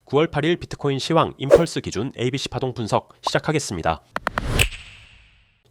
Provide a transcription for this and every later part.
9월 8일 비트코인 시황 임펄스 기준 ABC 파동 분석 시작하겠습니다.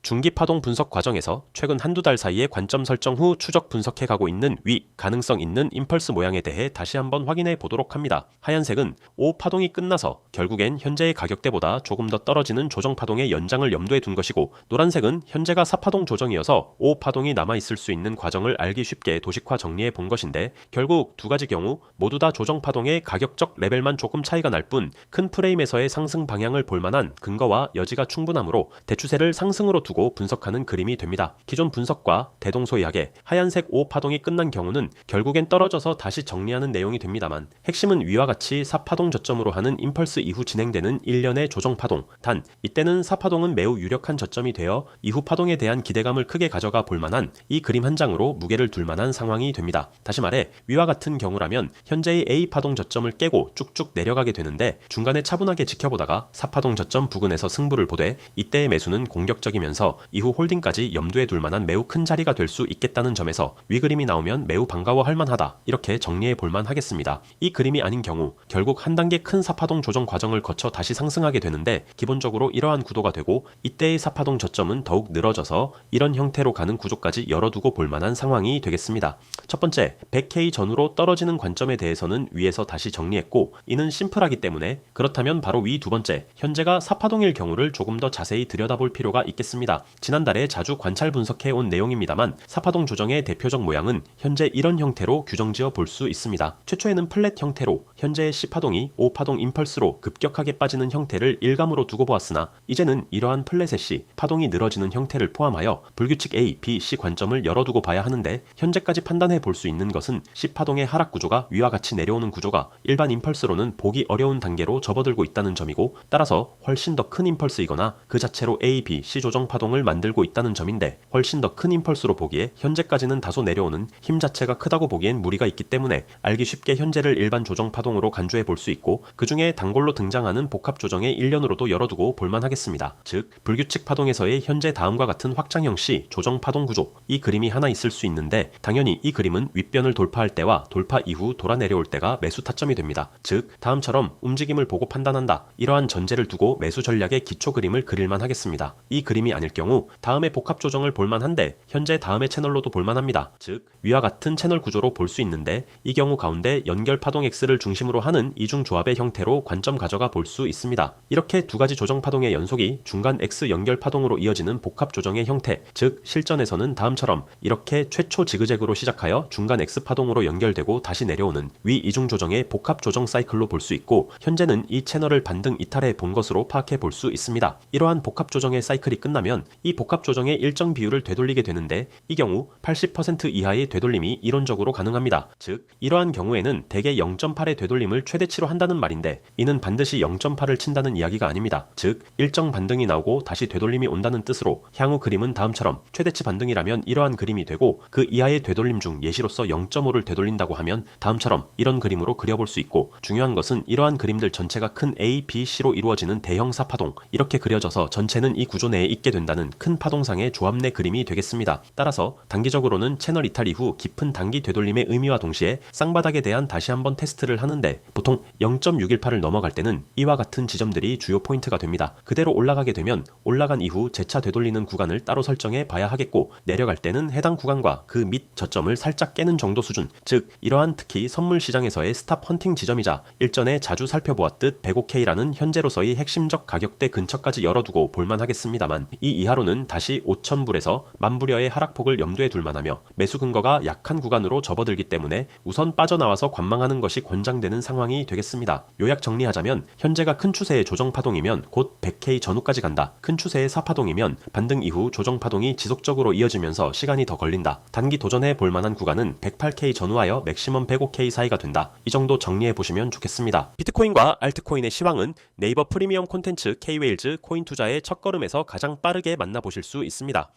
중기 파동 분석 과정에서 최근 한두 달 사이에 관점 설정 후 추적 분석해 가고 있는 위 가능성 있는 임펄스 모양에 대해 다시 한번 확인해 보도록 합니다. 하얀색은 5 파동이 끝나서 결국엔 현재의 가격대보다 조금 더 떨어지는 조정 파동의 연장을 염두에 둔 것이고, 노란색은 현재가 4파동 조정이어서 5 파동이 남아 있을 수 있는 과정을 알기 쉽게 도식화 정리해 본 것인데, 결국 두 가지 경우 모두 다 조정 파동의 가격적 레벨만 조금 차이가 날 뿐 큰 프레임에서의 상승 방향을 볼 만한 근거와 여지가 충분하므로 대추세를 상승으로 두고 분석하는 그림이 됩니다. 기존 분석과 대동소이하게 하얀색 5파동이 끝난 경우는 결국엔 떨어져서 다시 정리하는 내용이 됩니다만, 핵심은 위와 같이 4파동 저점으로 하는 임펄스 이후 진행되는 일련의 조정파동, 단 이때는 4파동은 매우 유력한 저점이 되어 이후 파동에 대한 기대감을 크게 가져가 볼 만한 이 그림 한 장으로 무게를 둘 만한 상황이 됩니다. 다시 말해 위와 같은 경우라면 현재의 A파동 저점을 깨고 쭉쭉 내려가게 되는데, 중간에 차분하게 지켜보다가 4파동 저점 부근에서 승부를 보되 이때의 매수는 공격적이면서 이후 홀딩까지 염두에 둘 만한 매우 큰 자리가 될 수 있겠다는 점에서 위 그림이 나오면 매우 반가워할 만하다, 이렇게 정리해 볼만 하겠습니다. 이 그림이 아닌 경우 결국 한 단계 큰 4파동 조정 과정을 거쳐 다시 상승하게 되는데, 기본적으로 이러한 구도가 되고 이때의 4파동 저점은 더욱 늘어져서 이런 형태로 가는 구조까지 열어두고 볼 만한 상황이 되겠습니다. 첫 번째, 100K 전후로 떨어지는 관점에 대해서는 위에서 다시 정리했고, 이는 심플하기 때문에 그렇다면 바로 위 두 번째, 현재가 4파동일 경우를 조금 더 자세히 들여다볼 필요가 있겠습니다. 지난달에 자주 관찰 분석해 온 내용입니다만, 4파동 조정의 대표적 모양은 현재 이런 형태로 규정지어 볼 수 있습니다. 최초에는 플랫 형태로 현재의 C파동이 5파동 임펄스로 급격하게 빠지는 형태를 일감으로 두고 보았으나, 이제는 이러한 플랫의 C, 파동이 늘어지는 형태를 포함하여 불규칙 A, B, C 관점을 열어두고 봐야 하는데, 현재까지 판단해 볼 수 있는 것은 C파동의 하락 구조가 위와 같이 내려오는 구조가 일반 임펄스로는 보기 어려운 단계로 접어들고 있다는 점이고, 따라서 훨씬 더 큰 임펄스이거나 그 자체로 A, B, C 조정 파동을 만들고 있다는 점인데, 훨씬 더 큰 임펄스로 보기에 현재까지는 다소 내려오는 힘 자체가 크다고 보기엔 무리가 있기 때문에 알기 쉽게 현재를 일반 조정 파동으로 간주해 볼 수 있고, 그 중에 단골로 등장하는 복합 조정의 일련으로도 열어두고 볼만 하겠습니다. 즉 불규칙 파동에서의 현재 다음과 같은 확장형 C 조정 파동 구조, 이 그림이 하나 있을 수 있는데, 당연히 이 그림은 윗변을 돌파할 때와 돌파 이후 돌아 내려올 때가 매수 타점이 됩니다. 즉 다음처럼 움직임을 보고 판단한다, 이러한 전제를 두고 매수 전략의 기초 그림을 그릴만 하겠습니다. 이 그림이 아닐 경우 다음에 복합 조정을 볼만한데 현재 다음의 채널로도 볼만합니다. 즉 위와 같은 채널 구조로 볼 수 있는데, 이 경우 가운데 연결 파동 X를 중심으로 하는 이중 조합의 형태로 관점 가져가 볼 수 있습니다. 이렇게 두 가지 조정 파동의 연속이 중간 X 연결 파동으로 이어지는 복합 조정의 형태, 즉 실전에서는 다음처럼 이렇게 최초 지그재그로 시작하여 중간 X 파동으로 연결되고 다시 내려오는 위 이중 조정의 복합 조정 사이클로 볼 수 있고, 현재는 이 채널을 반등 이탈해 본 것으로 파악해 볼 수 있습니다. 이러한 복합 조정의 사이클이 끝나면 이 복합 조정의 일정 비율을 되돌리게 되는데, 이 경우 80% 이하의 되돌림이 이론적으로 가능합니다. 즉 이러한 경우에는 대개 0.8의 되돌림을 최대치로 한다는 말인데, 이는 반드시 0.8을 친다는 이야기가 아닙니다. 즉 일정 반등이 나오고 다시 되돌림이 온다는 뜻으로, 향후 그림은 다음처럼 최대치 반등이라면 이러한 그림이 되고, 그 이하의 되돌림 중 예시로서 0.5를 되돌린다고 하면 다음처럼 이런 그림으로 그려볼 수 있고, 중요한 것은 이러한 그림들 전체가 큰 A, B, C로 이루어지는 대형 4파동, 이렇게 그려져서 전체는 이 구조 내에 있게 된다는 큰 파동상의 조합 내 그림이 되겠습니다. 따라서 단기적으로는 채널 이탈 이후 깊은 단기 되돌림의 의미와 동시에 쌍바닥에 대한 다시 한번 테스트를 하는데, 보통 0.618을 넘어갈 때는 이와 같은 지점들이 주요 포인트가 됩니다. 그대로 올라가게 되면 올라간 이후 재차 되돌리는 구간을 따로 설정해 봐야 하겠고, 내려갈 때는 해당 구간과 그 밑 저점을 살짝 깨는 정도 수준, 즉 이러한 특히 선물 시장에서의 스탑 헌팅 지점이자 일전에 자주 살펴보았듯 105K라는 현재로서의 핵심적 가격대 근처까지 열어두고 볼만 하겠습니다만, 이 이하로는 다시 5,000불에서 10,000불여의 하락폭을 염두에 둘만하며 매수 근거가 약한 구간으로 접어들기 때문에 우선 빠져나와서 관망하는 것이 권장되는 상황이 되겠습니다. 요약 정리하자면, 현재가 큰 추세의 조정 파동이면 곧 100K 전후까지 간다. 큰 추세의 4파동이면 반등 이후 조정 파동이 지속적으로 이어지면서 시간이 더 걸린다. 단기 도전해 볼 만한 구간은 108K 전후하여 맥시멈 105K 사이가 된다. 이 정도 정리해 보시면 좋겠습니다. 비트코인과 알트코인의 시황은 네이버 프리미엄 콘텐츠 K-웨일즈 코인 투자의 첫걸음에서 가장 빠르게 만나보실 수 있습니다.